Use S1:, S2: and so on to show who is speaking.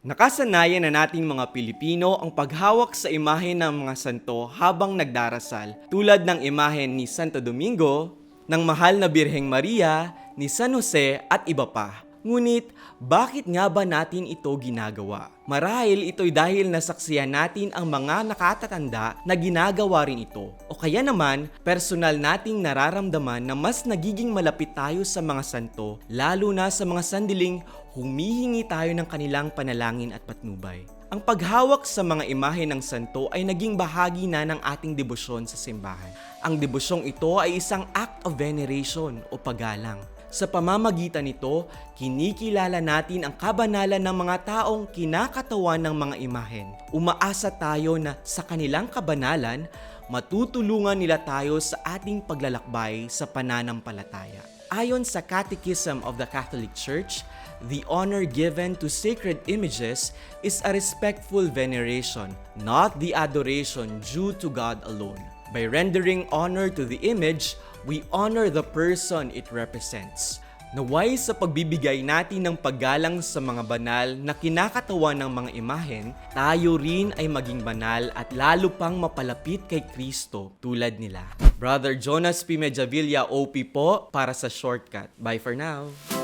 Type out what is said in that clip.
S1: Nakasanayan na nating mga Pilipino ang paghawak sa imahe ng mga santo habang nagdarasal, tulad ng imahe ni Santo Domingo, ng Mahal na Birheng Maria, ni San Jose at iba pa. Ngunit, bakit nga ba natin ito ginagawa? Marahil ito'y dahil nasaksihan natin ang mga nakatatanda na ginagawa rin ito. O kaya naman, personal nating nararamdaman na mas nagiging malapit tayo sa mga santo, lalo na sa mga sandiling humihingi tayo ng kanilang panalangin at patnubay. Ang paghawak sa mga imahe ng santo ay naging bahagi na ng ating debosyon sa simbahan. Ang debosyong ito ay isang act of veneration o paggalang. Sa pamamagitan nito, kinikilala natin ang kabanalan ng mga taong kinakatawan ng mga imahen. Umaasa tayo na sa kanilang kabanalan, matutulungan nila tayo sa ating paglalakbay sa pananampalataya. Ayon sa Catechism of the Catholic Church, the honor given to sacred images is a respectful veneration, not the adoration due to God alone. By rendering honor to the image, we honor the person it represents. Naway sa pagbibigay natin ng paggalang sa mga banal na kinakatawan ng mga imahen, tayo rin ay maging banal at lalo pang mapalapit kay Kristo tulad nila. Brother Jonas P. Medjavilla, OP po, para sa Shortcut. Bye for now!